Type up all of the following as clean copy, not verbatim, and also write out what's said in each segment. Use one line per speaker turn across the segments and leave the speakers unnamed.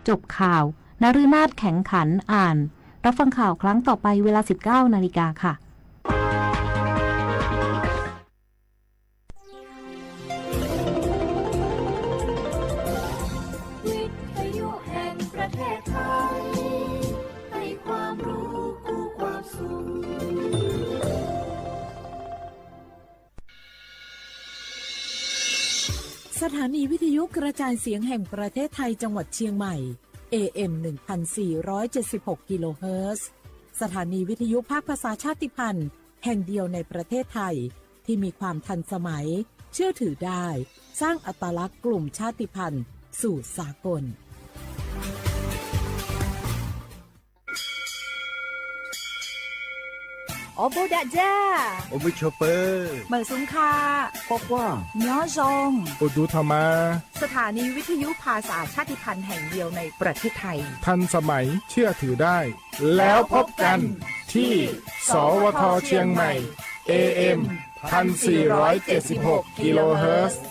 จบข่าวนฤนาถแข็งขันอ่านรับฟังข่าวครั้งต่อไปเวลา 19 นาฬิกาค่ะ
วิทยุแห่งประเทศไทยให้ความรู้คู่ความสุข
สถานีวิทยุกระจายเสียงแห่งประเทศไทยจังหวัดเชียงใหม่ AM 1476 กิโลเฮิรตซ์สถานีวิทยุภาคภาษาชาติพันธุ์แห่งเดียวในประเทศไทยที่มีความทันสมัยเชื่อถือได้สร้างอัตลักษณ์กลุ่มชาติพันธุ์สู่สากล
โอโบดาจ้า
โอบิชอเปอร์
เหมือนสุงคา
ปอกว่า
ย้อซง
โอดูธรรมา
สถานีวิทยุภาษาชาติพันธุ์แห่งเดียวในประเทศไทย
ทันสมัยเชื่อถือได้แล้วพบกันที่สวทเชียงใหม่ AM 1476 กิโลเฮิรตซ์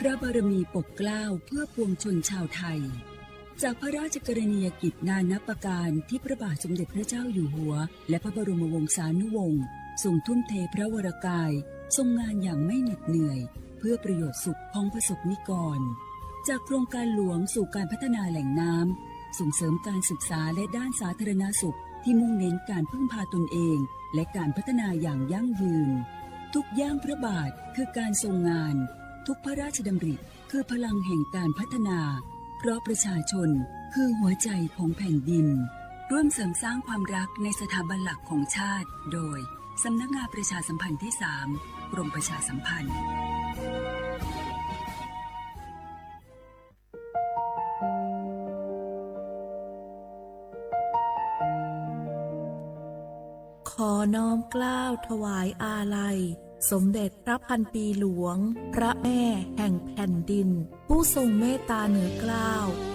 พระบารมีปกเกล้าเพื่อปวงชนชาวไทยจากพระราชกรณียกิจนานับประการที่พระบาทสมเด็จพระเจ้าอยู่หัวและพระบรมวงศานุวงศ์ทรงทุ่มเทพระวรกายทรงงานอย่างไม่เหน็ดเหนื่อยเพื่อประโยชน์สุขของประสบนิกรจากโครงการหลวงสู่การพัฒนาแหล่งน้ำส่งเสริมการศึกษาและด้านสาธารณสุขที่มุ่งเน้นการพึ่งพาตนเองและการพัฒนาอย่างยั่งยืนทุกย่างพระบาทคือการทรงงานทุกพระราชดำริคือพลังแห่งการพัฒนาเพราะประชาชนคือหัวใจของแผ่นดินร่วมเสริมสร้างความรักในสถาบันหลักของชาติโดยสำนักงานประชาสัมพันธ์ที่ 3 กรมประชาสัมพันธ์
ขอน้อมเกล้าถวายอาลัยสมเด็จพระพันปีหลวงพระแม่แห่งแผ่นดินผู้ทรงเมตตาเหนือเกล้า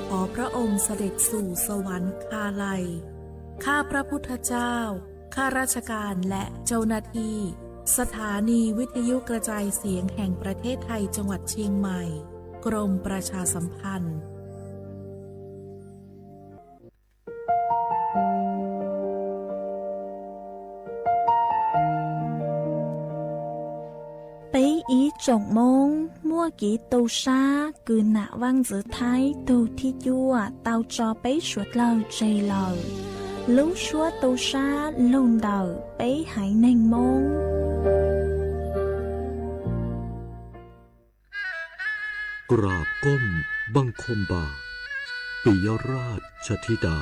ขอพระองค์เสด็จสู่สวรรคาลัยข้าพระพุทธเจ้าข้าราชการและเจ้าหน้าที่สถานีวิทยุกระจายเสียงแห่งประเทศไทยจังหวัดเชียงใหม่กรมประชาสัมพันธ์
俾以逐夢摸幾道沙，據那灣子睇到鐵腰啊，到咗俾雪流最流，老說道沙龍đầu俾喺檸檬。
กราบก้มบังคมบาทปิยราชธิดา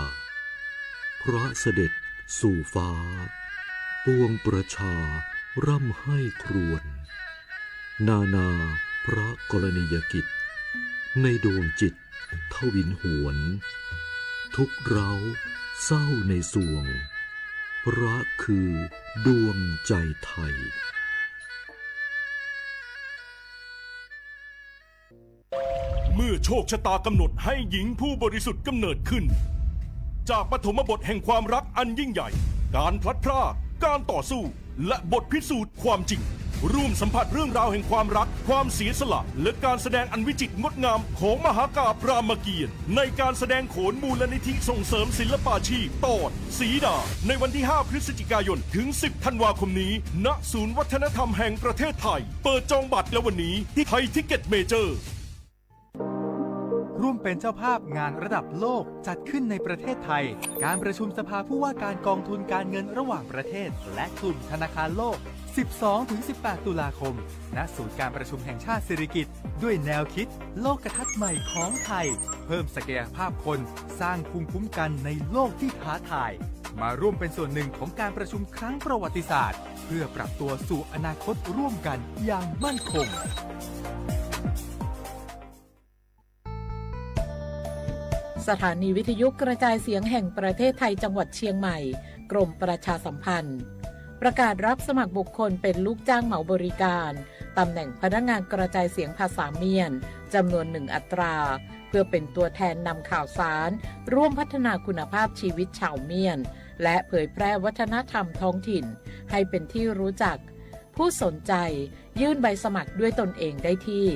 พระเสด็จสู่ฟ้าปวงประชาร่ำให้ครวญนานาพระกรณียกิจในดวงจิตทวินหวนทุกเร้าเศร้าในสวงพระคือดวงใจไทย
เมื่อโชคชะตากำหนดให้หญิงผู้บริสุทธิ์กำเนิดขึ้นจากปฐมบทแห่งความรักอันยิ่งใหญ่การพลัดพรากการต่อสู้และบทพิสูจน์ความจริงร่วมสัมผัสเรื่องราวแห่งความรักความเสียสละและการแสดงอันวิจิตรงดงามของมหากาพย์รามเกียรติ์ในการแสดงโขนมูลนิธิส่งเสริมศิลปาชีพตอนสีดาในวันที่ 5 พฤศจิกายนถึง 10 ธันวาคมนี้ณศูนย์วัฒนธรรมแห่งประเทศไทยเปิดจองบัตรแล้ววันนี้ที่ไทยทิกเก็ตเมเจอร์
ร่วมเป็นเจ้าภาพงานระดับโลกจัดขึ้นในประเทศไทยการประชุมสภาผู้ว่าการกองทุนการเงินระหว่างประเทศและกลุ่มธนาคารโลก 12-18 ตุลาคมณศูนย์การประชุมแห่งชาติสิริกิติ์ด้วยแนวคิดโลกทัศน์ใหม่ของไทยเพิ่มศักยภาพคนสร้างภูมิคุ้มกันในโลกที่ท้าทายมาร่วมเป็นส่วนหนึ่งของการประชุมครั้งประวัติศาสตร์เพื่อปรับตัวสู่อนาคตร่วมกันอย่างมั่นคง
สถานีวิทยุกระจายเสียงแห่งประเทศไทยจังหวัดเชียงใหม่กรมประชาสัมพันธ์ประกาศรับสมัครบุคคลเป็นลูกจ้างเหมาบริการตำแหน่งพนักงานกระจายเสียงภาษาเมียนจำนวน 1 อัตราเพื่อเป็นตัวแทนนำข่าวสารร่วมพัฒนาคุณภาพชีวิตชาวเมียน และเผยแพร่วัฒนธรรมท้องถิ่นให้เป็นที่รู้จักผู้สนใจยื่นใบสมัครด้วยตนเองได้ที่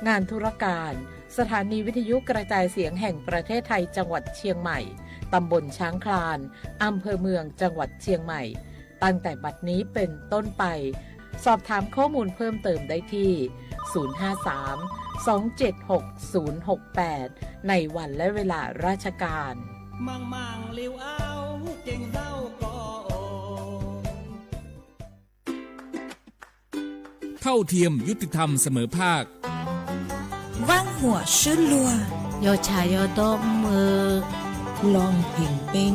งานธุรการสถานีวิทยุกระจายเสียงแห่งประเทศไทยจังหวัดเชียงใหม่ตำบลช้างคลานอำเภอเมืองจังหวัดเชียงใหม่ตั้งแต่บัดนี้เป็นต้นไปสอบถามข้อมูลเพิ่มเติมได้ที่ 053-276-068 ในวันและเวลาราชการ
มังเลี้ยวเอาเก่งเศร้าก็
เท่าเทียมยุติธรรมเสมอภาค
ว่างหัวชื่นลัว
โยชายโยโตมือ
ลองเพ่งเป็ง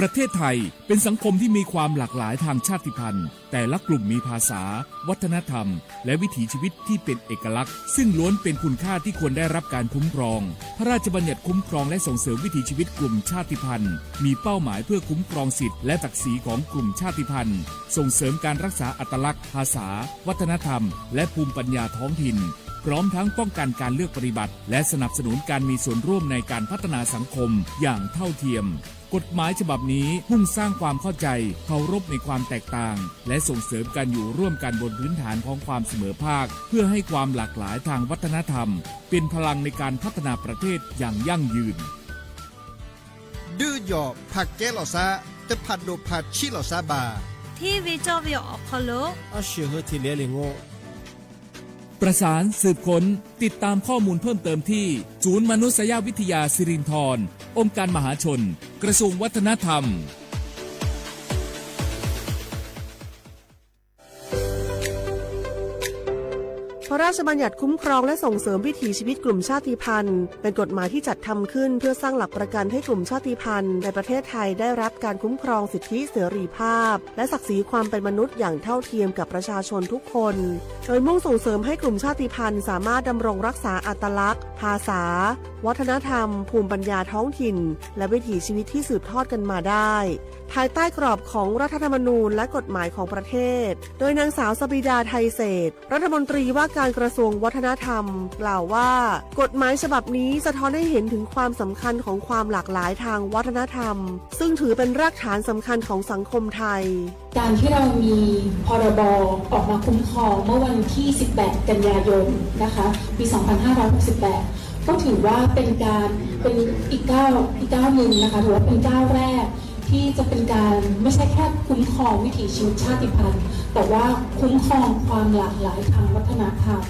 ประเทศไทยเป็นสังคมที่มีความหลากหลายทางชาติพันธุ์แต่ละกลุ่มมีภาษาวัฒนธรรมและวิถีชีวิตที่เป็นเอกลักษณ์ซึ่งล้วนเป็นคุณค่าที่ควรได้รับการคุ้มครองพระราชบัญญัติคุ้มครองและส่งเสริมวิถีชีวิตกลุ่มชาติพันธุ์มีเป้าหมายเพื่อคุ้มครองสิทธิและศักดิ์ศรีของกลุ่มชาติพันธุ์ส่งเสริมการรักษาอัตลักษณ์ภาษาวัฒนธรรมและภูมิปัญญาท้องถิ่นพร้อมทั้งป้องกันการเลือกปฏิบัติและสนับสนุนการมีส่วนร่วมในการพัฒนาสังคมอย่างเท่าเทียมกฎหมายฉบับนี้มุ่งสร้างความเข้าใจเคารพในความแตกต่างและส่งเสริมการอยู่ร่วมกันบนพื้นฐานของความเสมอภาคเพื่อให้ความหลากหลายทางวัฒนธรรมเป็นพลังในการพัฒนาประเทศอย่างยั่งยืน
ดื้อหยอผักแก้หล่อซาจะผัดโดผัดชิหล่อซาบา
ที่วิจารณ์พอล
อาเชื่อที่เลี้ยงงโง
ประสานสืบค้นติดตามข้อมูลเพิ่มเติมที่ศูนย์มนุษยวิทยาสิรินธรองค์การมหาชนกระทรวงวัฒนธรรม
พระราชบัญญัติคุ้มครองและส่งเสริมวิถีชีวิตกลุ่มชาติพันธุ์เป็นกฎหมายที่จัดทำขึ้นเพื่อสร้างหลักประกันให้กลุ่มชาติพันธุ์ในประเทศไทยได้รับการคุ้มครองสิทธิเสรีภาพและศักดิ์ศรีความเป็นมนุษย์อย่างเท่าเทียมกับประชาชนทุกคนโดยมุ่งส่งเสริมให้กลุ่มชาติพันธุ์สามารถดำรงรักษาอัตลักษณ์ภาษาวัฒนธรรมภูมิปัญญาท้องถิ่นและวิถีชีวิตที่สืบทอดกันมาได้ภายใต้กรอบของรัฐธรรมนูญและกฎหมายของประเทศโดยนางสาวสบิดาไทยเศรษฐ์รัฐมนตรีว่าการกระทรวงวัฒนธรรมกล่าวว่ากฎหมายฉบับนี้สะท้อนให้เห็นถึงความสำคัญของความหลากหลายทางวัฒนธรรมซึ่งถือเป็นรากฐานสำคัญของสังคมไทย
การที่เรามีพรบออกมาคุ้มครองเมื่อวันที่ 18 กันยายนนะคะปี 2568 ก็ถือว่าเป็นอีกก้าวหนึ่งนะคะถือว่าเป็นก้าวแรกที่จะเป็นการไม่ใช่แค่คุ้มครองวิถีชีวิตชาติพันธุ์แต่ว่าคุ้มครองความหลากหลายทางวัฒนธรรม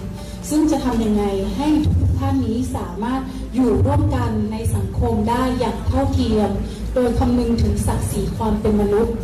ซึ่งจะทำยังไงให้ทุกท่านนี้สามารถอยู่ร่วมกันในสังคมได้อย่างเท่าเทียมโดยคำนึงถึงศักดิ์ศรีความเป็นมนุษย์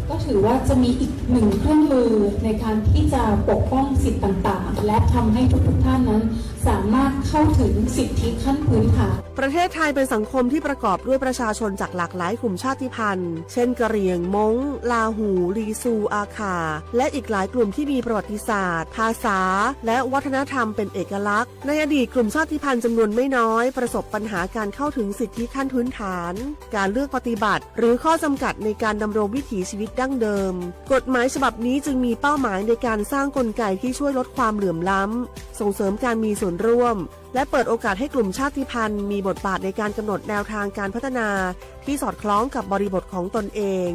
ก็ถือว่าจะมีอีกหนึ่งเครื่องมือในการที่จะปกป้องสิทธิต่างๆและทำให้ทุกท่านนั้นสามารถเข้าถึงสิทธิขั้นพื้นฐาน
ประเทศไทยเป็นสังคมที่ประกอบด้วยประชาชนจากหลากหลายกลุ่มชาติพันธุ์เช่นกะเหรี่ยงม้งลาหูลีซูอาคาและอีกหลายกลุ่มที่มีประวัติศาสตร์ภาษาและวัฒนธรรมเป็นเอกลักษณ์ในอดีตกลุ่มชาติพันธุ์จำนวนไม่น้อยประสบปัญหาการเข้าถึงสิทธิขั้นพื้นฐานการเลือกปฏิบัติหรือข้อจำกัดในการดำรงวิถีชีวิตดั้งเดิมกฎหมายฉบับนี้จึงมีเป้าหมายในการสร้างกลไกที่ช่วยลดความเหลื่อมล้ำส่งเสริมการมีส่วนร่วมและเปิดโอกาสให้กลุ่มชาติพันธุ์มีบทบาทในการกำหนดแนวทางการพัฒนาที่สอดคล้องกับบริบทของตนเอง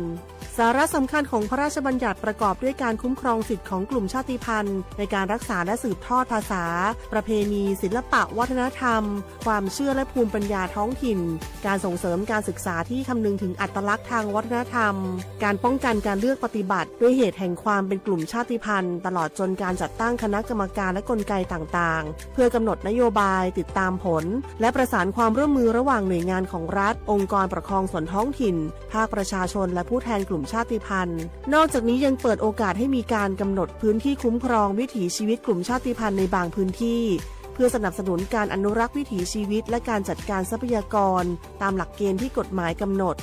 สาระสำคัญของพระราชบัญญัติประกอบด้วยการคุ้มครองสิทธิของกลุ่มชาติพันธุ์ในการรักษาและสืบทอดภาษาประเพณีศิลปะวัฒนธรรมความเชื่อและภูมิปัญญาท้องถิ่นการส่งเสริมการศึกษาที่คำนึงถึงอัตลักษณ์ทางวัฒนธรรมการป้องกันการเลือกปฏิบัติด้วยเหตุแห่งความเป็นกลุ่มชาติพันธุ์ตลอดจนการจัดตั้งคณะกรรมการและกลไกต่างๆเพื่อกำหนดนโยบายติดตามผลและประสานความร่วมมือระหว่างหน่วยงานของรัฐองค์กรปกครองส่วนท้องถิ่นภาคประชาชนและผู้แทนกลุ่มชาติพันธุ์นอกจากนี้ยังเปิดโอกาสให้มีการกำหนดพื้นที่คุ้มครองวิถีชีวิตกลุ่มชาติพันธุ์ในบางพื้นที่เพื่อสนับสนุนการอนุรักษ์วิถีชีวิตและการจัดการทรัพยากรตามหลักเกณฑ์ที่กฎหมายกำหนด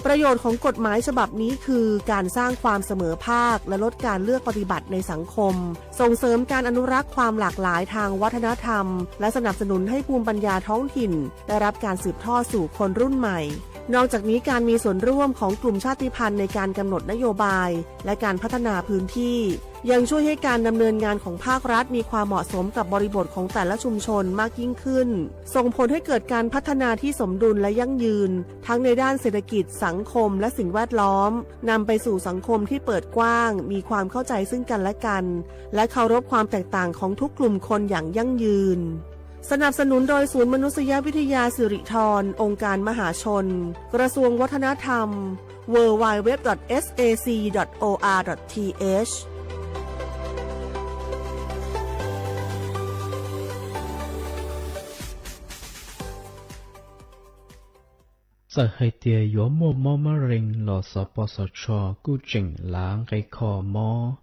ประโยชน์ของกฎหมายฉบับนี้คือการสร้างความเสมอภาคและลดการเลือกปฏิบัติในสังคมส่งเสริมการอนุรักษ์ความหลากหลายทางวัฒนธรรมและสนับสนุนให้ภูมิปัญญาท้องถิ่นได้รับการสืบทอดสู่คนรุ่นใหม่นอกจากนี้การมีส่วนร่วมของกลุ่มชาติพันธุ์ในการกำหนดนโยบายและการพัฒนาพื้นที่ ยังช่วยให้การดำเนินงานของภาครัฐมีความเหมาะสมกับบริบทของแต่ละชุมชนมากยิ่งขึ้นส่งผลให้เกิดการพัฒนาที่สมดุลและยั่งยืนทั้งในด้านเศรษฐกิจสังคมและสิ่งแวดล้อมนำไปสู่สังคมที่เปิดกว้างมีความเข้าใจซึ่งกันและกันและเคารพความแตกต่างของทุกกลุ่มคนอย่างยั่งยืนสนับสนุนโดยศูนย์มนุษยวิทยาสิริธรองค์การมหาชนกระทรวงวัฒนธรรม www.sac.or.th
Sở hai tia yếu mô mô mô rình lò sở bò sở trò cú chỉnh láng gây khò mô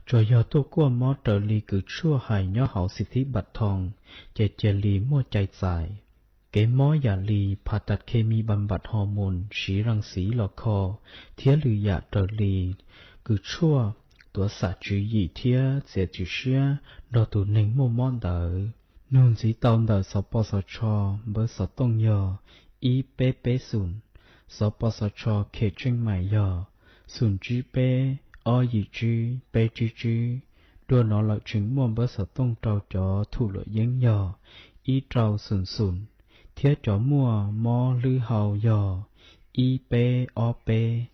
cho yếu tô qua mô trở lì cứ chua hài nhỏ hậu sĩ thí bạch thòng chạy chạy lì mô chạy dài cái mô giả lì phá tạt khê mi băm bạch hò môn sĩ răng sĩ lò khò thía lì giả trở lì cứ chua tủa xả chữ gì thía sẽ chữ xưa đò tù nênh mô mô đỡ nôn dĩ tàu đỡ sở bò sở trò bơ sở tông nhờ ý bê bê sùn, sở bò sở trò kể chuyên mại yờ, sùn chú bê, o gì chú, bê chú, đua nó lợi chứng môn bơ sở tông trao cho thủ lợi dân yờ, ý trao sùn, thiết cho mua mò lư hào yờ, ý bê o bê.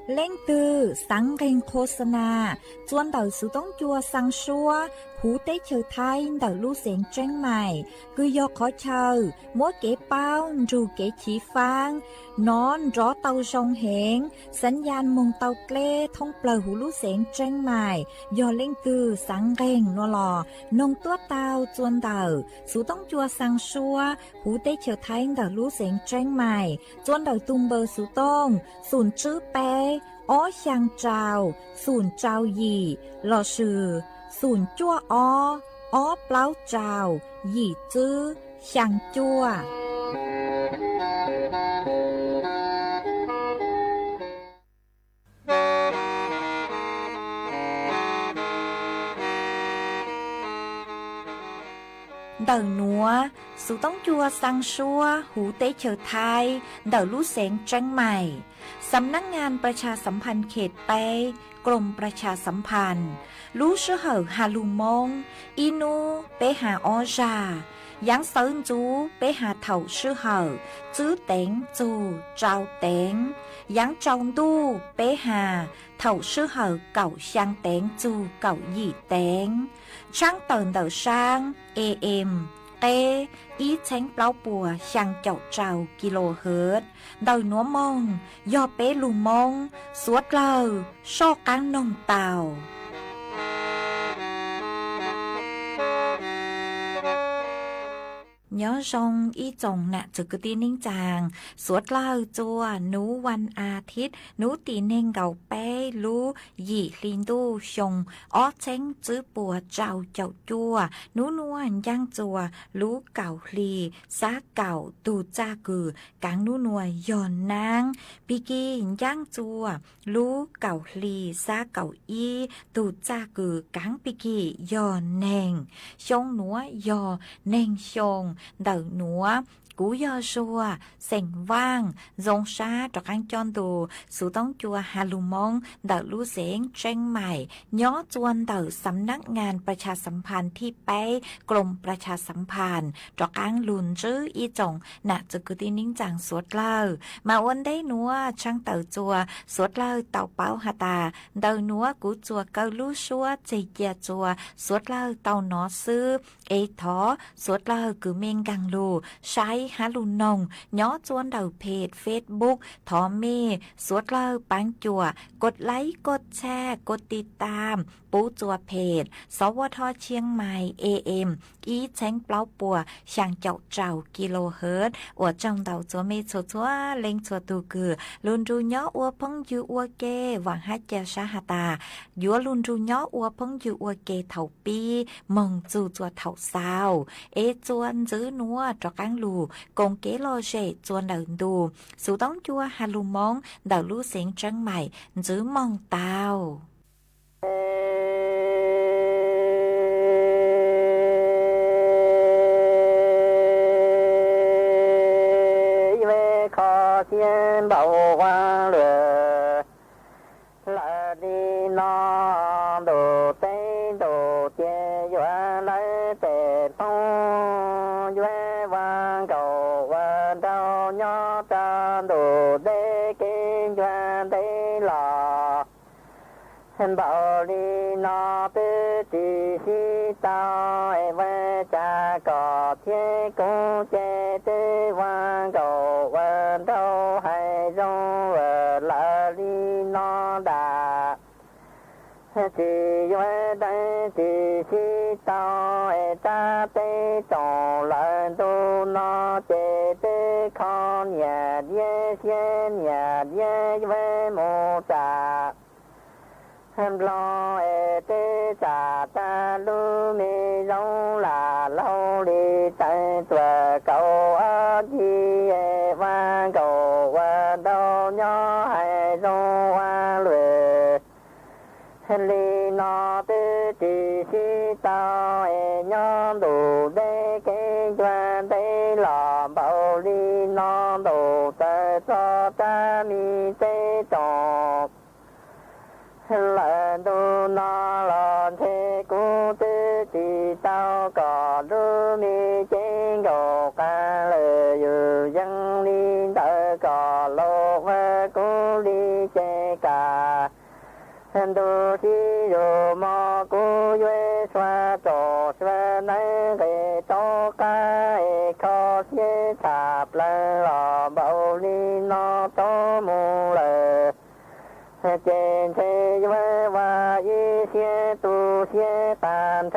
Lên từ sáng kênhโฆษณาจวนเต่าสุต้องจัวสังชัวหูเต้เชอไทยเต่าลู่เสียงเจ้งใหม่คือยกขอเชอมัวเก๋เป้าจูเก๋ฉีฟางนอนรอเต่าชงเหงสัญญาณมงเต่าเกล้ท่องเปล่าหูลู่เสียงเจ้งใหม่ยอเล่งคือสังเกงนัวหล่อนงตัวเต่าจวนเต่าสุต้องจัวสังชัวหูเต้เชอไทยเต่าลู่เสียงเจ้งใหม่จวนเต่าตุงเบอร์สุต้องศูนย์ชื่อเป้อ้อช่างเจ้าศูนย์เจ้าหยี่หล่อชื่อศูนย์จั่วอ้อเปล่าเจ้าหยี่จื้อช่างจั่วเดาหนัวสุต้องจัวสังชัวหูเตเฉอไทยเดาลู่เสียงเจ้งใหม่สำนักงานประชาสัมพันธ์เขตเป้กรมประชาสัมพันธ์ลู่ชื่อเหอฮาลูมงอีนูเปหาออจายังเซินจูเปหาเถาชื่อเหอจื้อเต็งจูเจ้าเต็งยังจงดูเปหาเถาชื่อเหอเก่าช่างเต็งจูเก่าหยี่เต็งช่างเตินเดาช่างAM Tê ý tránh plau bùa sang chậu trào kHz đời núa mông do bé lù mông suốt lờ so cán nông tàu nhớ rong ý chồng nạ trực cái tin ninh chàng suốt lờ chua núวันอาทิตย์núตีเน่งเก่าเป้รู้หยี่ลินดูชงอ้อเช้งจื้อปัวเจ้าเจ้าจัวนูนวลย่างจัวรู้เก่าลีซาเก่าตูจ้ากือกางนูนวลย่อนนางปีกีย่างจัวรู้เก่าลีซาเก่าอีตูจ้ากือกางปีกีย่อนแนงชงหนัวยอแนงชงเดาหนัวcú do xua sành vang dòng xa trọc ăn chọn tù sự tống chùa Hà Lù Mông đợt lũ xiển tranh mày nhó chuan đợtสำนักงานประชาสัมพันธ์ที่ไปกรมประชาสัมพันธ์trọc ăn lùn chứ y chồng nạจะcứ tin nín chẳng suốt lơ mà ôn đấy núa trăng tàu chùa suốt lơ tàu báo hà tà đợt núa cú chùa câu lũ xua chì chia chùa suốt lơ tàu nó sư ê thó suốt lơ cứ men găng lù saiฮาลุนนงย้อจวนเดาเพจเฟซบุ๊กทอมมี่สวดเล่าปังจัวกดไลค์กดแชร์กดติดตามปูจัวเพจสวทเชียงใหม่ AM อีแชงเปล่าปัวช่างเจ้าเจ้ากิโลเฮิรตซ์อวดจงเดาจัวเมชัวชัวเล็งชัวตูกือลุนรูย้ออัวพงยูอัวเกหวังฮัจเจชาฮาตายัวลุนรูย้ออัวพงยูอัวเกเถาปีมงจูจัวเถาซาวเอจวนจื้อนัวจอกังลูกงเกโลเจจวนเดินดูสูต้องจัวฮาลูมงเดาลู่เสียงจังใหม่จื้อมองเตา
天宝花轮， đồ đê kinh doanh đê lò bảo đi nó tư chỉ si tao về cha có thiên cũng chế tư văn cầu văn đâu hay rong về là đi nó đã chỉ về đây chỉ si tao cha tê tổng lần tu nó chế tư con nhà địa thiên nhà địa về một trà lo tê trà ta lu mi rong là lâu đi tay tuệ cầu ác chi văn cầu văn đâu nhỏ hay rong hoa luyện li nó tư chỉ si tao nhóm đủ đê kinh doanh đê lò bảo li nó đủ tê cho ta mi tê trọng lần tu nó lon thế cú tư chỉ tao có lu mi trên cầu ca lời dù dân đi tới có lô về cú đi chế cả tu chi dù mò cú duy xoa tổ xoa nấy cái to ca khó xế chạp lên lò bảo li nó to mù lời trên thế giới và y xe tu xe tàn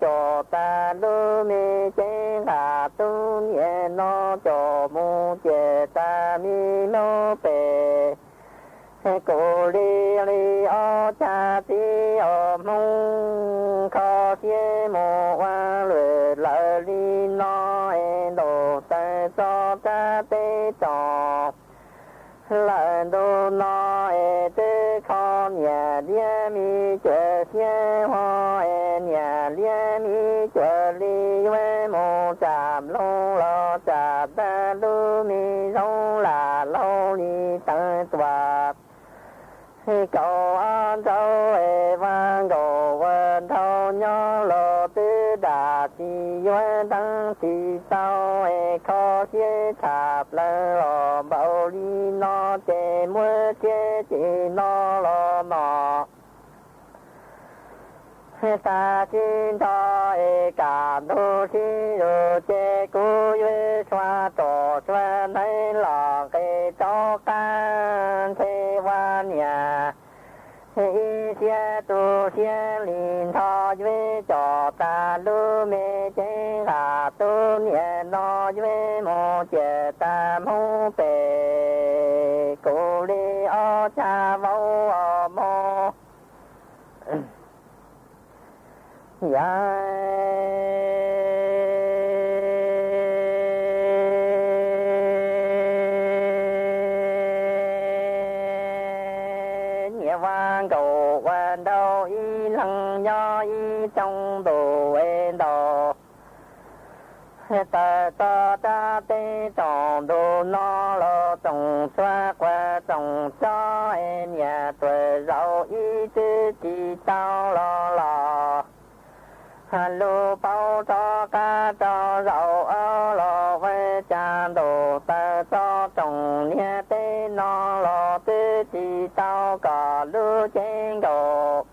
cho ta lu mi trên hạ tu nhẹ nó cho mu chế ta mi nó bề cô li ô cha ti ô mông khó xe mô hoa luyện lợi li nó đồ tay cho ta tê trò lần tu nó tư con nhà địa mi chơi xe hoa nhà địa mi chơi li với một chạm lâu lo chạm ta lu mi rong là lâu đi tăng tòa cầu an châu vang cầu vân thâu nhỏ lo tư đà chi với tăng chi tao khó xế chạp lên lo bảo li nó chế mua chế chỉ nó lo nọ ta xin cho cả đô chi đồ chế cú với xoa tổ xoa thấy lò cái cho can thế hoa nhà y xe tu xe linh thọ với cho ta lu mê chế hạ tu nhẹ nó với một chế ta mô bề cô li ô cha vô ô mô dạ nhẹ vang cầu quan đâu y lăng do y trong đồ en đồ ta ta ta tê tổng đồ nó lo tổng xoa qua tổng cho em nhà tuổi giàu y tư chỉ tao lo lô bao cho ca cho giàu lo với cha đồ ta cho tổng nhà tê nó lo tư chỉ tao có lưu trên đồ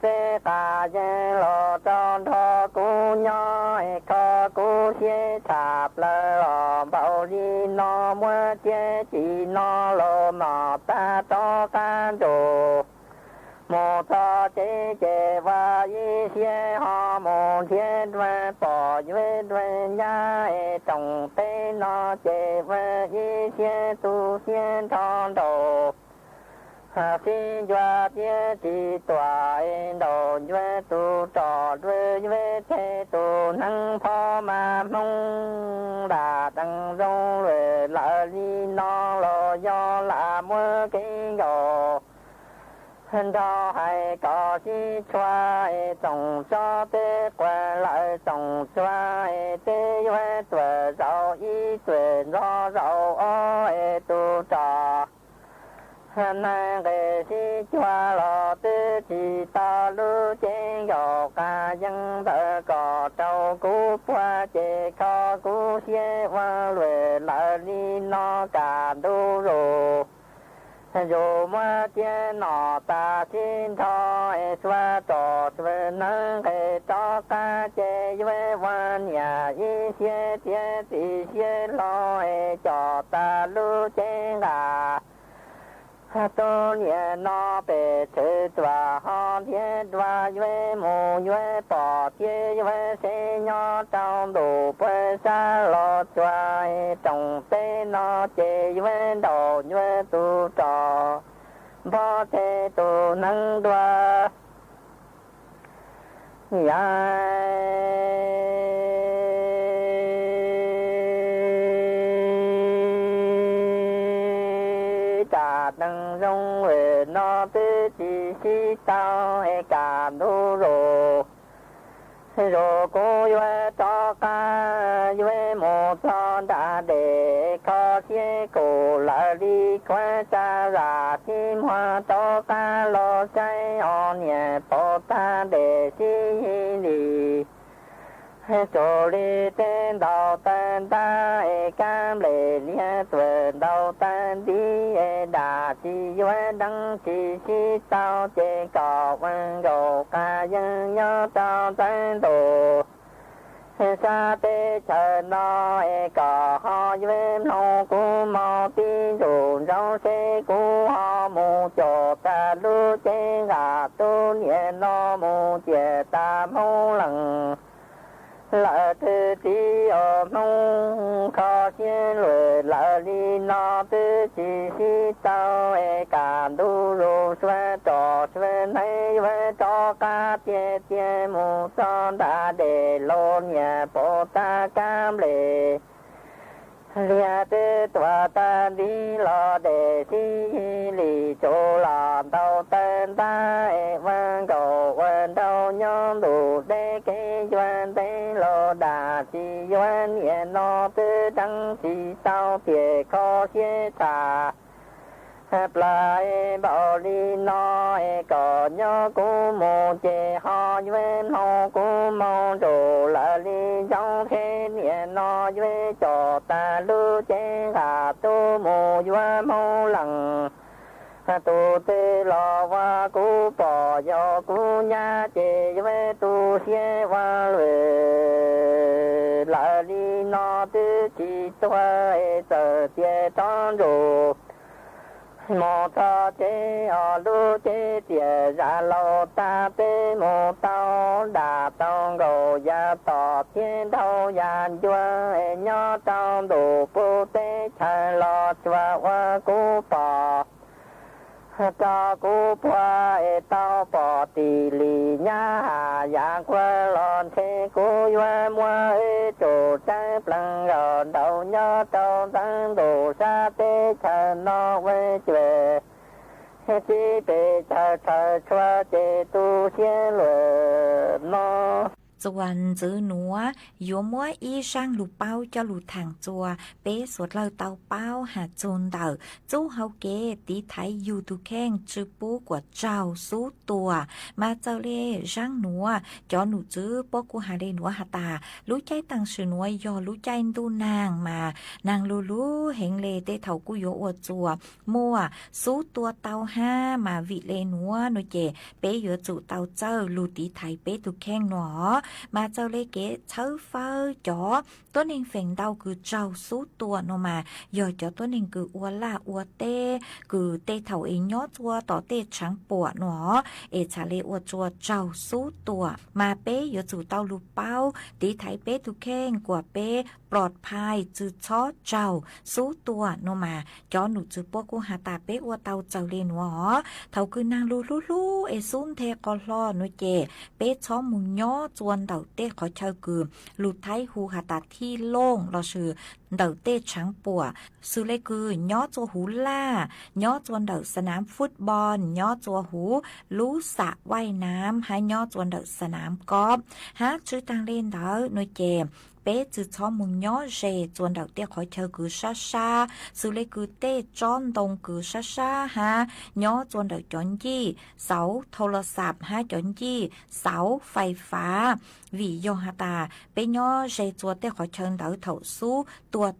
sẽ ta dễ lo tròn thọ cú nhỏ khó cú xế chạp lơ lo bảo đi nó mua chế chỉ nó lo mà ta cho can đồ một cho chế chế và y xế họ một thiên về bỏ về nhà tổng tế nó chế về y xế tu xế tròn đồ xin cho tiết chỉ tòa đầu về tu trò về thế tu năng phó mà mong đã tăng rong về lại đi nó lo do là mua cái đồ đó hay có chi choa tổng cho tê quay lại tổng choa tê về tuổi giàu y tuổi do giàu tu trò nay cái si chua lo tư chỉ ta lu chén gò ca dân thơ cò trâu cú qua chê kho cú xie hoa lue la li no cả đu rô dù mà chê nọ ta xin thọ e xoa trò xoa nâng kê cho ca chê yuê hoa nhà y xie chê tì xie lo e cho ta lu chén gà tô nhẹ nó bề chữ tòa hòn thiên tòa yuê mù yuê bỏ chê yuê xê nhỏ trong đủ bê xa lo tòa trong tê nó chê yuê đầu yuê tu trò bỏ chê tu nâng tòa nâng rong về nó tư chỉ si tao e cả đu rô rô cô yuê cho ca yuê một son đã để khó xie cổ lại đi khoe cha ra chim hoa cho ca lo cháy on nhẹ bỏ ta để si đi chỗ đi tên đầu tên ta e cam lệ lia tuần đầu tên đi e đà chi yuê đăng chi si tao chê cỏ văn gồ ca dân nhớ tao tên đồ sa tê chờ nó e cỏ ho yuê nô cú mò ti rùn rau xê cú ho mù chỗ ta lu chê gà tu nhẹ nó mù chê ta mô lằng lỡ tư tí ở mông khó xin lùi lỡ đi nó tư chỉ si tao e cả đu rô xoe trò xoe này xoe cho ca chê chê mù son đã để lô nhà bộ ta cam lệ lia tư tòa ta đi lo để si lì chỗ làm tao tên ta e vang cầu quên đâu nhóm đủ để cái doan tế lo đà chi doan nhẹ nó tư đăng chi tao phía khó xế tà hẹp lại bảo đi nó e có nhớ cú mô chê ho duyên ho cú mô đồ là đi trong thế nhẹ nó duyên cho ta lưu chê gà tu mô duyên mô lặng tu tê lo wa cú bỏ do cú nhà chê duyên tu xế wa lue là đi nó tư chỉ toa e tờ chê tròn rù mô ta chê ở lưu chê chê ra lô ta tê mô tao đà tao gồ ya tỏ thiên thâu yan chua e nhó tao đủ bù tê chai lo chua hoa cú bỏ ta cú qua e tao bỏ tì lì nhá hà ya qua lon thế cú yuê mua e chủ trái plăng rồi đầu nhó tao tăng đủ sa tê chai nó quê chue chi bề cha cha chua chê tu xiên lue nó
ส่วนจื้อหนัวยัวมัวอีช่างลูกเป้าเจ้าลูกทางจัวเป๊สวดเราเตาเป้าหาจูนเต่าจู้เฮาเกตีไทยอยู่ทุกแข้งจื้อปูกว่าเจ้าสู้ตัวมาเจ้าเล่ช่างหนัวจอหนูจื้อปกูหาเล่หนัวหาตารู้ใจตังสือหนัวยอรู้ใจดูนางมานางลูเห็งเลเตเถากุโยอวจัวมัวสู้ตัวเตาห้ามาวิเลหนัวหนูเจเป๊เยอะจุเตาเจ้าลูตีไทยเป๊ทุกแข้งหนอมาเจ้าเล่เก๋เช้าเฝ้าจ๋อตัวเองเฟ่งเดาคือเจ้าสู้ตัวโนมาย่อจ๋อตัวเองคืออัวล่าอัวเต้คือเต้เถาเองยอจัวต่อเต้ช้างปวดหนอเอชาเลอัวจัวเจ้าสู้ตัวมาเป้ย่อจู่เต้าลูกเป้าตีไทยเป้ทุกแข้งกว่าเป้ปลอดภัยจื้อช้อเจ้าสู้ตัวโนมาจ๋อหนูจื้อพวกกูหาตาเป้อัวเต้าเจ้าเลนหนอเท่าคือนางลูเอซุ่มเทกอลอหนูเจเป้ช้อมุงย่อจวนเต่าเต้ขอเชิญคือลูไทยหูหาตาที่โล่งเราชื่อเต่าเต้ช้างปัวซื้อเลยคือย่อจัวหูล่าย่อจวนเต่าสนามฟุตบอลย่อจัวหูรู้สระว่ายน้ำให้ย่อจวนเต่าสนามกอล์ฟหากชื่อต่างเล่นเต่าหน่วยเจ bé từ cho mùng nhó rề chuẩn đầu tiên khỏi chờ cứ xa xa xử lý cứ tê tròn đồng cứ xa xa ha nhó chuẩn đầu chọn gì 6 โทรศัพท์ha chọn gì 6 ไฟฟ้า vì do hà ta bé nhó rề chuẩn tê khỏi chờ đầu thầu số tua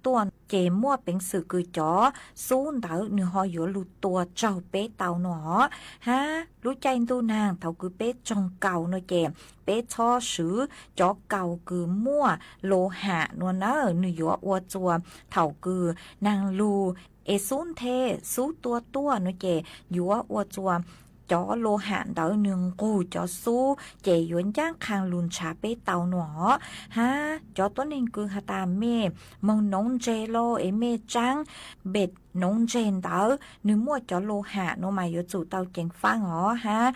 chế mua bên sự cứ chó số đầu nửa họ giữa lụt tua trâu bé tàu nó ha lũ chạy tu nàng thầu cứ bé trong cầu nó chè bé cho sứ chó cầu cứ mua lô hạ nó nở nửa giữa ua chùa thầu cứ nàng lù ê xuống thê số tua nó chè giữa ua chùa chó lô hạn đỡ nương cù chó su chế yuan giang khang lùn trà bê tàu nọ ha chó tốt nên cứ hà ta mê mong nông chê lô ế mê trắng bệt nông chên đỡ nếu mua chó lô hạ nó mà yếu chủ tàu chèn phá ngõ ha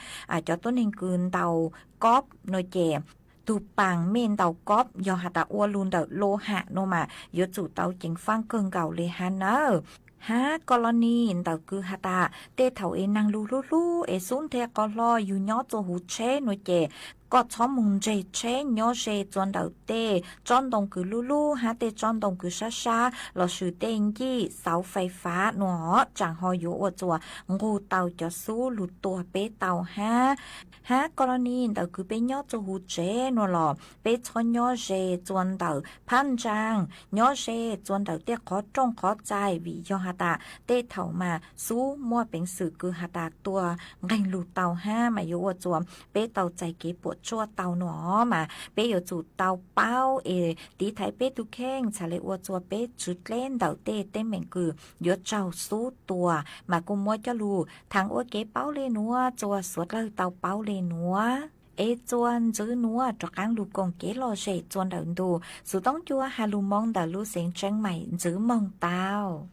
chó tốt nên cứ tàu cóp nó chè tụ bằng men tàu cóp do hà ta ua luôn đỡ lô hạ nó mà yếu chủ tàu chèn phá cơn gạo lê hà nơ ha colony tàu cứ hà ta tê thầu e năng lu e xuống thế colo yu nhó cho hú chế nó chè có chó mùng dây chế nhó dây chọn đầu tê chọn đồng cứ lu ha tê chọn đồng cứ xa là sự tên gì 6 ไฟฟ้า nó chẳng ho yu ở chùa ngô tàu cho su lụt tua bé tàu ha colony tàu cứ bé nhó cho hú chế nó lò bé cho nhó dây chọn đầu phan trang nhó dây chọn đầu tê khó trong khó dài vì do hà ta tê thầu mà su mua bánh sự cứ hà ta tua ngành lụt tàu ha mà yu ở chùa bé tàu chạy kế bộ chua tàu nó mà bé ở chủ tàu bao tí thái bé tu khen trả lại ua chua bé chút lên đầu tê tên mình cứ yếu trâu số tua mà cô mua cho lù thằng ua kế bao lên núa chua suốt lời tàu bao lên núa ê chuan giữ núa cho cán lù con kế lo rể chuan đợn đồ sự tống chua hà lù mong đợn lù xịn trăng mày giữ mong tao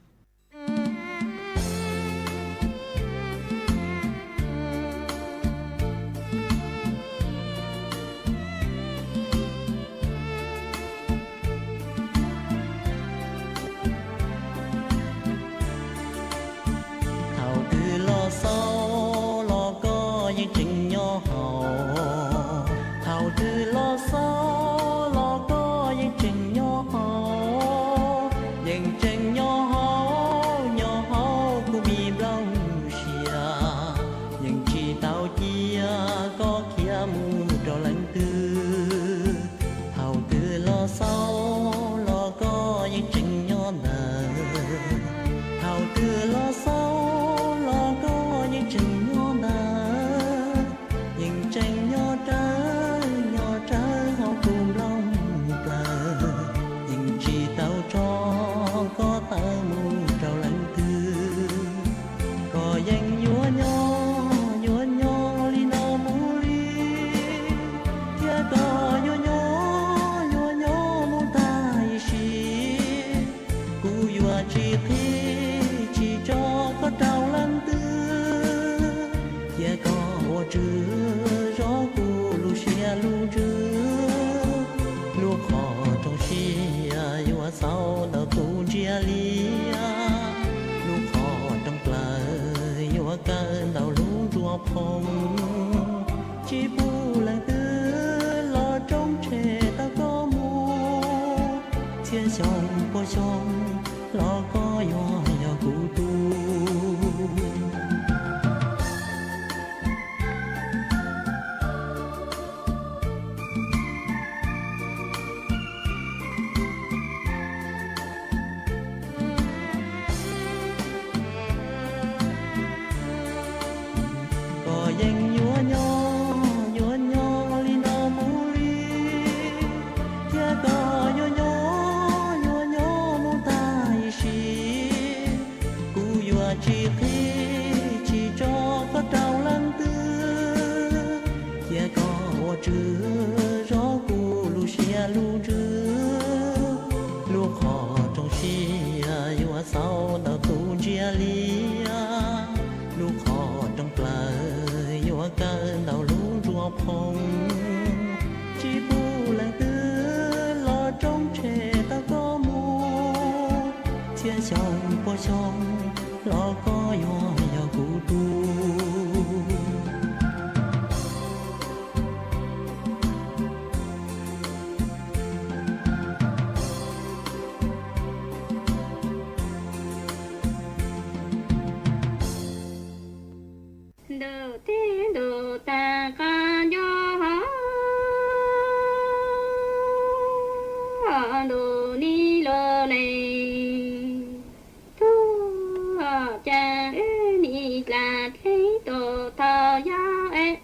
là thấy tổ thọ giáo ế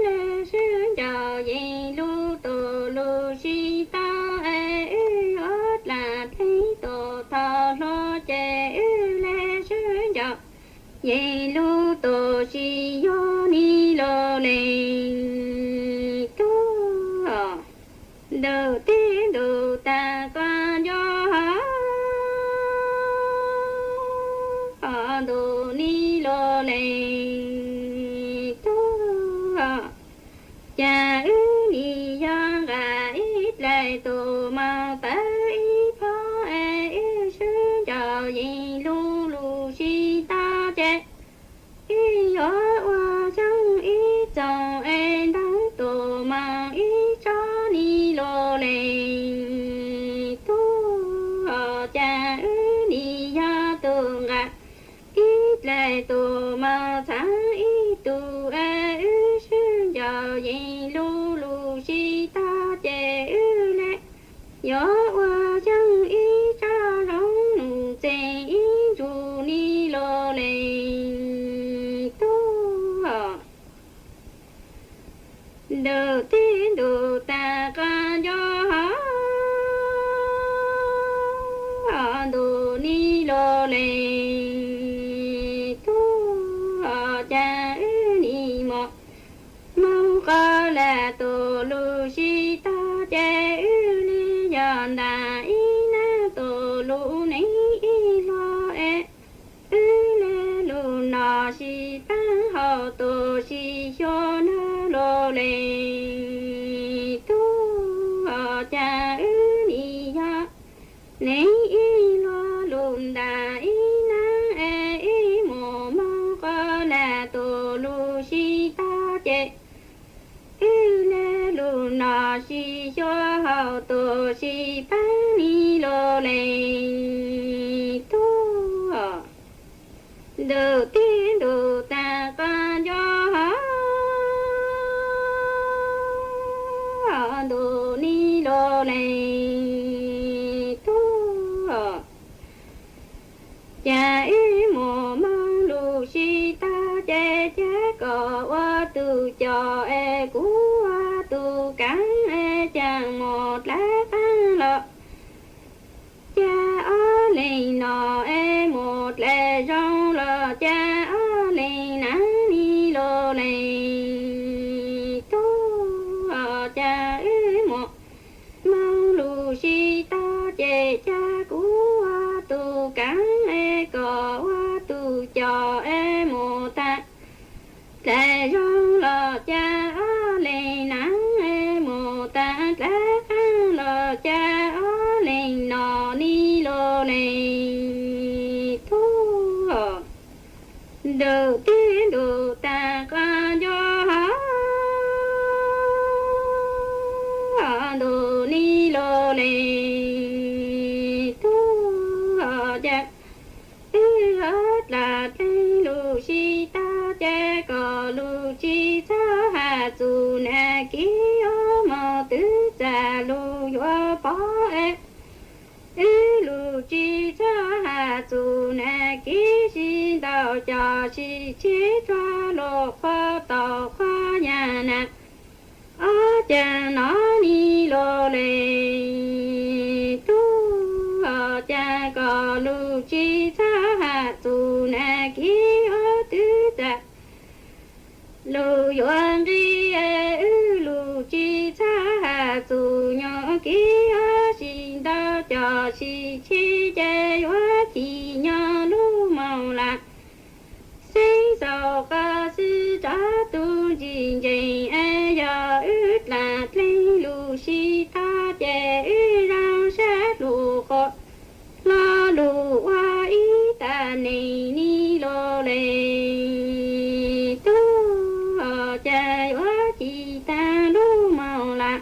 lê sư chờ gì lu tổ lu si ta ế ớt là thấy tổ thọ lo chê lê sư chờ gì lu tổ si yo ni lo lên đầu tiên đầu ta qua do đồ ni lo lên cha ư ni yang ga ít lại tổ ma ta ít phá e sư chờ gì lu lu si ta che ít ở hoa chẳng ít trong em đắng tổ ma ít cho ni lo lên cha ư ni ya tương ga ít lại tổ ma tháng ít tu e ư sư giờ gì lu lu si ta che ư lệ gió hoa chẳng ít cho rong nụ chê ít ru ni lo lên đầu tiên đầu ta ca do đồ ni lo lên cha ni mo mong ca là tổ lu si ta cha ni giòn đà y na tổ lu ni lo e lê lu na si ta hậu tổ si cho na lo lên cha ni ya ni lo lu đà y na e mo mong ca là tổ lu si ta che lê lu na si cho hậu tổ si pa ni lo lên đầu tiên đầu ta ca do đồ ni lo lên cha ý mồ mong lu si ta che cha cò qua tu cho e cú qua tu cắn e chàng một lá ăn lọ cha ở lên nọ e một lệ rong lọ cha ở lên nắng ni lo lên cha ý một mong lu si ta che cha cú qua tu cắn e cò qua tu cho e một ta lệ rong lọ cha ở lên nắng e một ta lá ăn lọ cha ở lên nọ ni lo lên đầu tiên đầu ta ca do đồ ni lo lên cha ớt là tên lu si ta cha có lu chi sa hà su na ki o mo tứ cha lu yo po e lu chi sa hà su na ki si đạo cha si chi cho lo kho tàu kho nhà na cha nó ni lo lên cha có lu chi sa hà su na ki o tứ cha lu yuan ri e lu chi sa hà su nhỏ ki o xin da cho si chi che wa chi nhỏ lu mong la sinh sau ca sư trả tu jin jin e ya út là lên lu si ta che rang sa lu kho lo lu wa y ta ni ni lo le tu cha wa chi ta lu mau la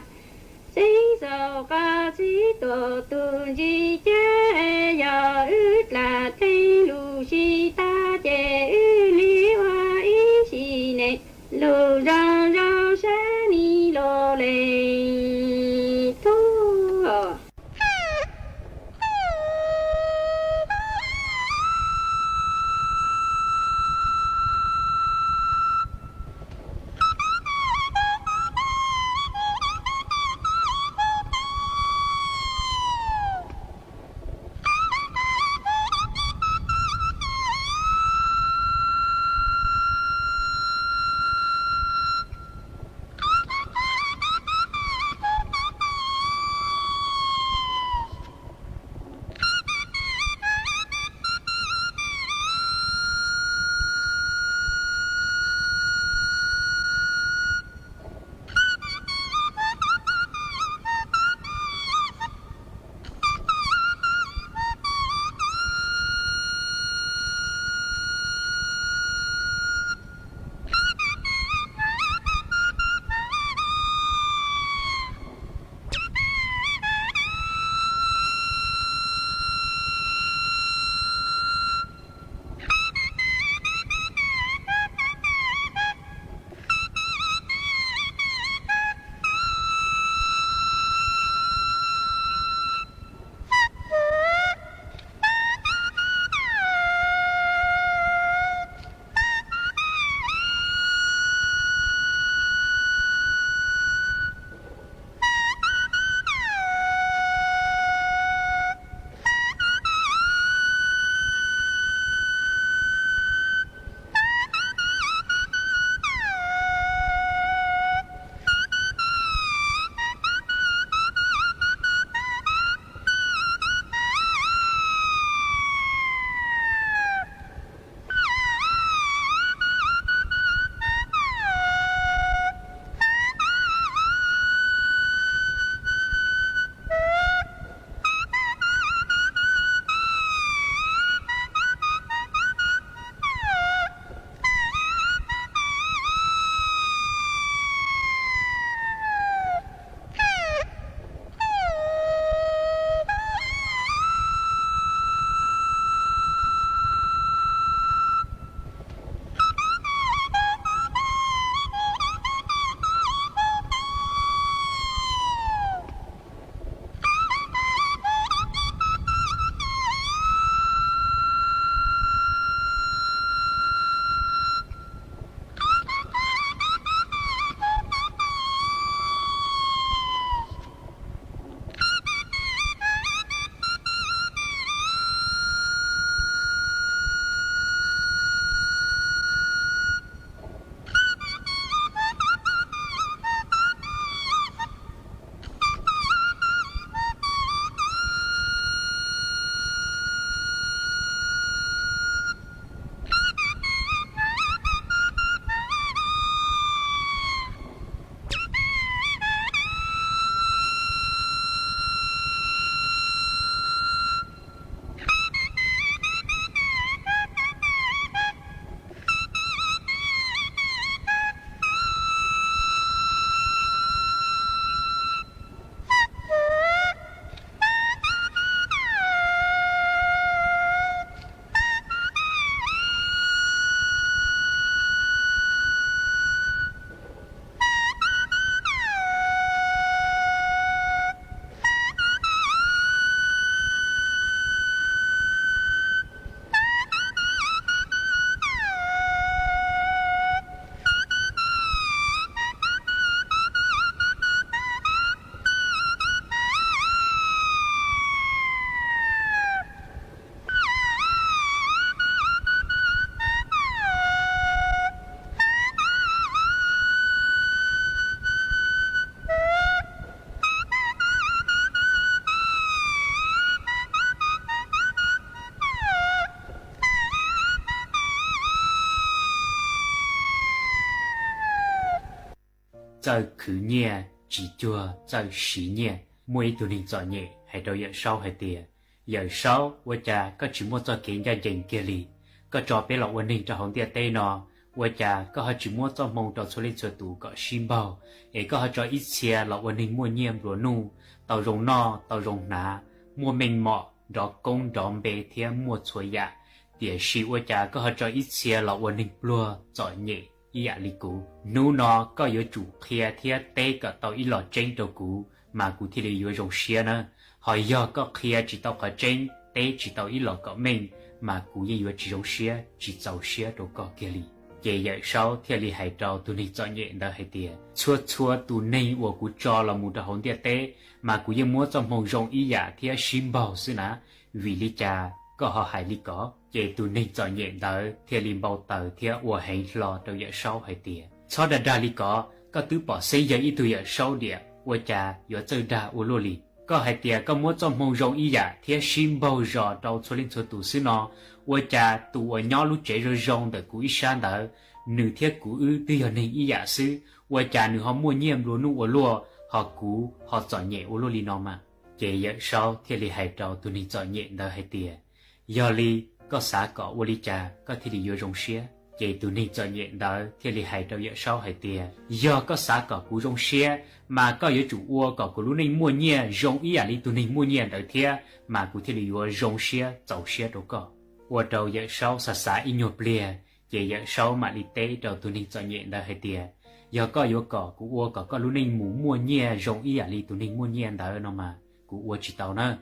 sinh sau ca sư tổ tu ji cha e ya út là lên lu si ta che lu ra ra sa ni lo lên
giờ khứ nhẹ chỉ chua giờ xí nhẹ mỗi tụi mình chọn nhẹ hay đâu giờ sau hay tiền giờ sau vợ cha có chỉ muốn cho kiến gia đình kia li có cho bé lọ quân ninh cho hồng tiền tây nọ vợ cha có họ chỉ muốn cho mong cho số lên số tủ có sim bao ấy có họ cho ít xe lọ quân ninh mua nhiêm rồi nu tàu rồng no tàu rồng ná mua mình mọ đó công đó bé thiên mua chuối dạ địa sĩ vợ cha có họ cho ít xe lọ quân ninh plua chọn nhẹ ý ạ li cú nu nó có yếu chủ kia thiết tê cả tàu ít lọ trên đầu cú mà cú thì là yếu rồng xe nữa hỏi giờ có kia chỉ tàu cả trên tê chỉ tàu ít lọ cả mình mà cú yếu chỉ rồng xe chỉ tàu xe đâu có kia li kể giờ sau thì li hải trâu tụi này chọn nhẹ đó hay tiền chua tụi này của cú cho là một đợt hỗn địa tê mà cú yếu muốn trong mông rồng ý ạ thì sim bao xứ ná vì li cha có họ hải li có kể tụi này chọn nhẹ đó thì li bao tờ thì của hành lo đâu giờ sau hay tiền sau đó ra li có tứ bỏ xây dựng ít tụi giờ sau địa của cha yếu chơi đa của lô li có hai tiền có muốn trong mông rồng ý ạ thì sim bao rõ đâu cho lên cho tụi xứ nó của cha tụi nhỏ lúc trẻ rồi rong để cúi san đó nữ thiết cú ư từ giờ này ý giả sư của cha nữ họ mua nhiêm luôn nu ở lúa họ cú họ chọn nhẹ ở lúa li nó mà kể giờ sau thì li hai trâu tụi này chọn nhẹ đó hai tiền giờ li có xã cọ của li cha có thì li vô rong xía kể tụi này chọn nhẹ đó thì li hai trâu giờ sau hai tiền giờ có xã cọ cú rong xía mà có yếu chủ ua cọ của lúa này mua nhẹ rong ý giả li tụi này mua nhẹ đó thế mà cú thì li vô rong xía chậu xía đâu có ở đầu giờ sau xã in nhộp lìa giờ giờ sau mà đi tế đầu tụi mình chọn nhẹ đã hay tiền giờ có yếu cỏ của ua có lũ ninh mũ mua nhẹ rong ý à li tụi mình mua nhẹ đã nó mà của ua chỉ tàu nữa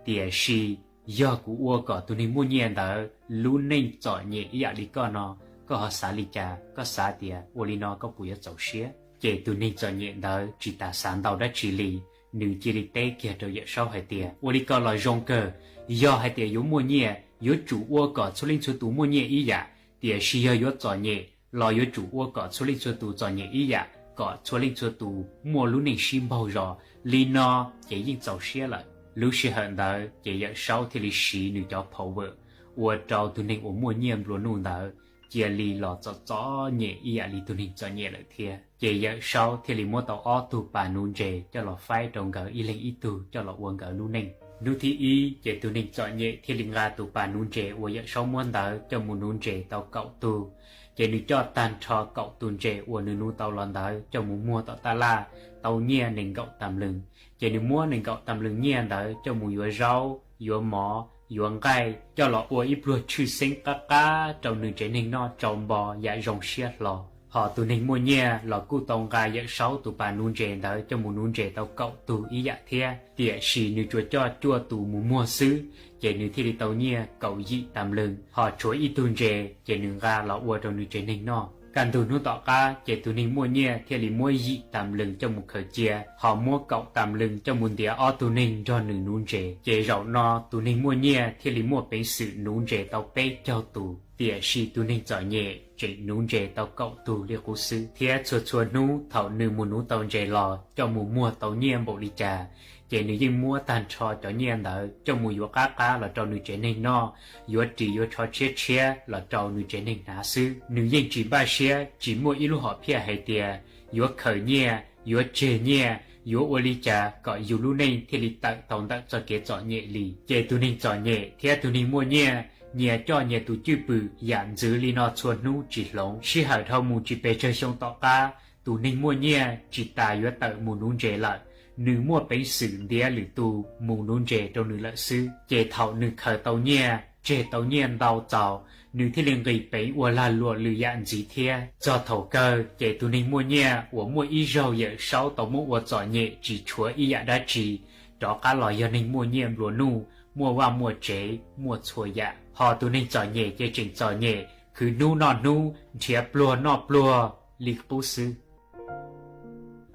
tiền si giờ của ua có tụi mình mua nhẹ đã lũ ninh chọn nhẹ ý à li có nó có họ xã li cha có xã tiền ua li nó có bùi chậu xía giờ tụi mình chọn nhẹ đã chỉ ta sáng đầu đã chỉ li nữ chỉ li tế kia đầu giờ sau hay tiền ua li có là rong cơ giờ hay tiền yếu mua nhẹ yếu chủ ua có số linh số tụ mua nhẹ ý dạ địa sĩ yếu chọn nhẹ lo yếu chủ ua có số linh số tụ chọn nhẹ ý dạ có số linh số tụ mua lũ này sim bao rõ li no chỉ yên giàu xe lại lũ sĩ hận đó chỉ giờ sau thì li sĩ nữ cho phẫu vợ ua trâu tụ này mua nhiêm luôn nụ đó chỉ li lo cho nhẹ ý dạ li tụ này chọn nhẹ lại thiệt chỉ giờ sau thì li mua tàu ô tô bà nôn dề cho lo phai trong gỡ y lên y tụ cho lo uống gỡ nụ neng nụ thì y chế tụi mình chọn nhẹ thì linh ra tụ bà nôn chế của giờ sau muốn đó cho một nôn chế tàu cậu tụ chế nữ cho tan cho cậu tuần chế của nữ tàu lòn đó cho một mua tàu ta la tàu nhẹ nên cậu tạm lưng chế nữ mua nên cậu tạm lưng nhẹ đó cho một dừa rau dừa mỏ dừa gai cho lọ của ít luôn chư sinh cá trong nữ chế nên nó trồng bò dạ rồng xiết lò họ tụi mình mua nhẹ lọ cu tông gai giờ sau tụ bà nôn chế đó cho một nôn chế tàu cậu tụ ý dạ thia địa sĩ nữ chua tụ mua xứ chế nữ thì đi tàu nhẹ cậu dị tạm lưng họ chuối ít tuần chế chế nữ ra lọ ua trong nữ chế nên nó Càng tù nụ tọ ca, chế tù ninh mua nhẹ thì lì mua dị tạm lưng cho một khởi chia. Họ mua cậu tạm lưng cho một tía o tù ninh cho nữ nún chế. Chế rậu no tù ninh mua nhẹ thì lì mua bánh sự nún chế tàu bê cho tù. Tía si tù ninh giỏi nhẹ, chế nún chế tàu cậu tù liệt cố sư. Thía chua nú thảo nữ mua nú tàu chế lò cho mù mua tàu nhẹ bộ đi trà. Chế nữ dinh mua tàn cho nhẹ đỡ cho mù yếu cá là cho nữ chế ninh no. Yếu trì yếu cho chia là cho nữ chế ninh ná sư. Nữ dinh chỉ ba xe chỉ mua ít lúc họ phía hay tìa. Yếu khởi nhẹ, yếu chế nhẹ, yếu ô lý trà gọi yếu lúc ninh thì lì tặng tổng tặng cho kế chọn nhẹ lì. Chế tù ninh chọn nhẹ, thía tù ninh mua nhẹ. Nhẹ cho nhẹ tù chư bự, dạn dứ lì nó chuột nụ chỉ lống. Sĩ hảo thâu mù chỉ bê chơi xong tọ ca. Tù ninh mua nhẹ, chỉ ta yếu tặng mù nún chế lại. Nữ mua bánh sử đĩa lử tù mù nôn chế trong nữ lợi sư. Chế thảo nữ khởi tàu nhẹ, chế tàu nhẹ đào chào. Nữ thì liền gây bánh ua là lụa lử dạn dí thia. Do thầu cơ, chế tù ninh mua nhẹ, ua mua y rau dở sau tàu mua ua giỏ nhẹ chỉ chúa y dạ đá trì. Đó cá lò do ninh mua nhẹ lụa nụ, mua hoa mua chế, mua chua dạ. Họ tù ninh giỏ nhẹ chế trình giỏ nhẹ, cứ nụ nọ nụ, chế plua nọ plua, liệt bố sư.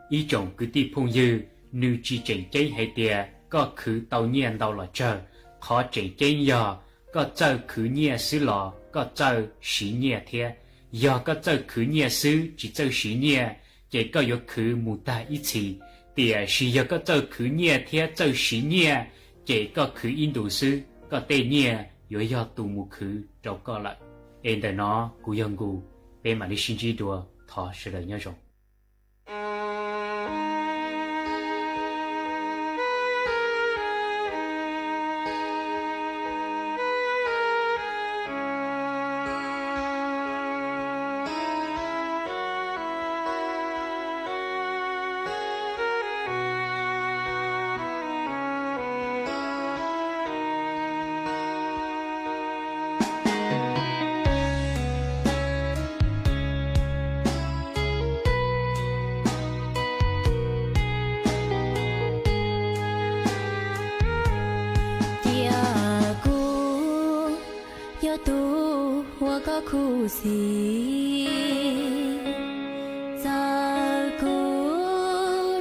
Ý chồng cứ tì phung dư, nữ chỉ chỉnh cháy hay tìa, có khứ tàu nhiên đâu là chờ, khó chỉnh cháy giờ, có chờ khứ nhẹ sư lò, có chờ xí nhẹ thia, giờ có chờ khứ nhẹ sư, chỉ chờ xí nhẹ, chỉ có yếu khứ mù ta ít chỉ, tìa xí giờ có chờ khứ nhẹ thia, chờ xí nhẹ, chỉ có khứ in đủ sư, có tê nhẹ, yếu giờ tù mù khứ, trâu có lại. Em đời nó, cú dân cú, bên mà đi xin chí đùa, thọ sẽ đời nhớ rộng.
多我个苦心，在苦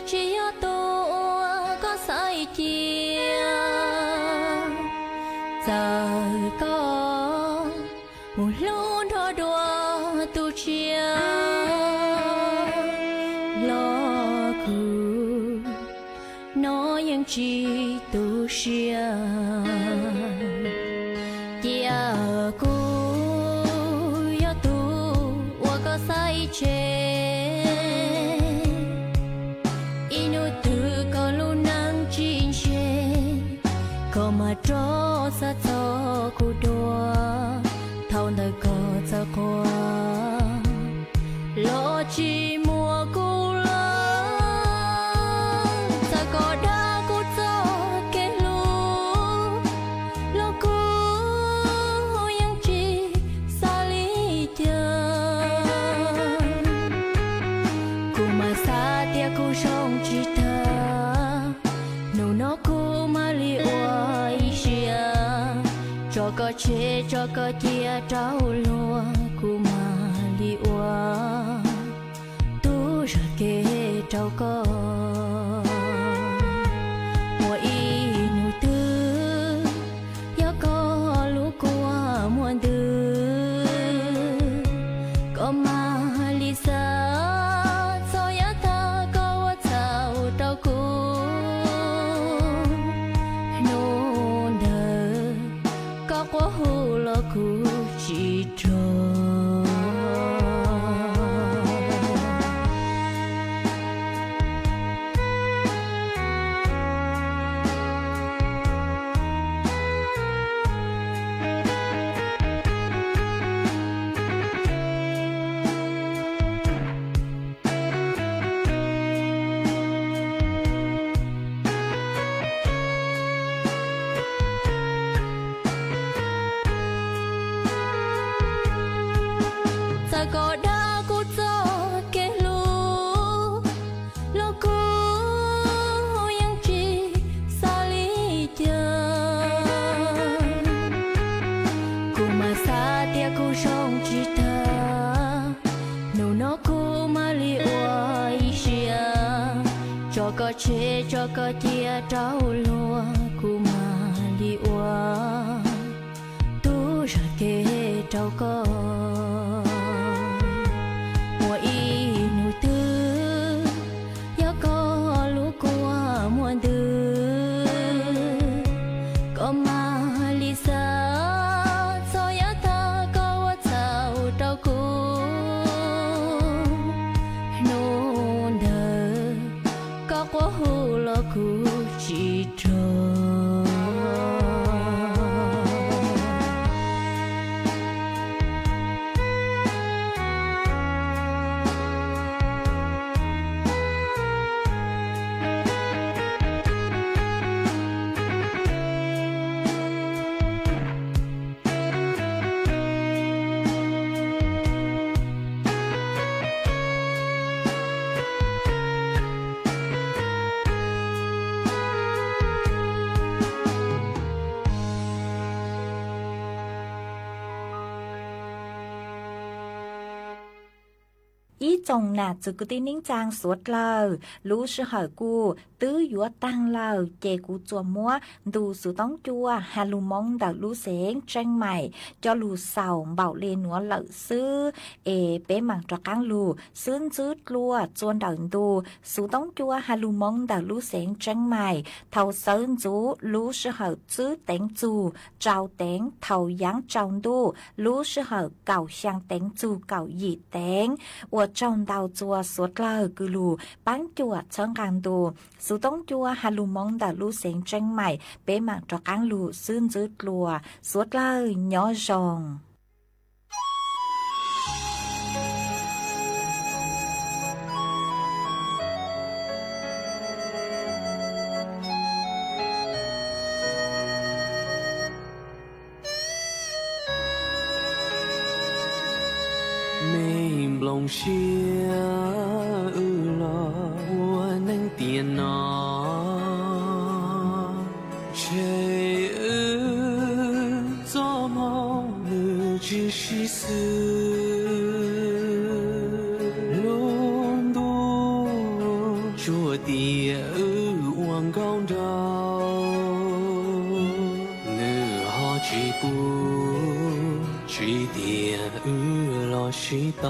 只要多我个赛季，在个无路多多都接，老苦那样只都是。cho sa cho cô đua thâu nơi có cho cô lo chỉ mua cô lo ta có đã cô cho cái lu lo cô yang chỉ xa lý chờ cô mà xa tia cô sống chỉ thơ nụ nó cô mà li oai xia cho có chế cho có chia trao lúa cô mà li oai tu ra kê trao có mùa y nụ tư ya có lũ qua muôn tư có mà li sa so ya ta có sao trao cô quá hù lo cú chỉ trò có đã cô cho cái lu lo cô yang chỉ xa lý chờ cô mà xa tia cô sống chỉ thơ nụ nó cô mà li oai xia cho có chế cho có tia trao lúa cô mà li oai tu ra kê trao có y nụ tư ya có lũ qua muôn tư có mà li sa so ya ta có sao trao cô nôn đờ có quá hù lo cô chỉ trò
ý chồng nà từ cái tin nín trang suốt lờ lũ sư hỏi cu tứ dúa tăng lờ chè cu chùa múa đủ sự tống chua hà lù mong đào lũ xén tranh mày cho lù sầu bảo lên núa lợ sư bé mảng trọ căng lù xương dứt lùa chuôn đào đủ sự tống chua hà lù mong đào lũ xén tranh mày thầu sơn chú lũ sư hỏi chữ tén chù trao tén thầu giáng trong đu lũ sư hỏi cào sang tén chù cào dị tén trong đào chùa suốt lờ cứ lù bán chùa chân càng đồ số tống chùa hà lù mong đào lù xén tranh mày bé mạng trọ cán lù xương dứt lùa suốt lờ nhỏ rồng
lòng xia lo nâng tiền nó chê gió mong 只是死轮渡着地望高照，你好只不只点老是道。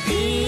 Be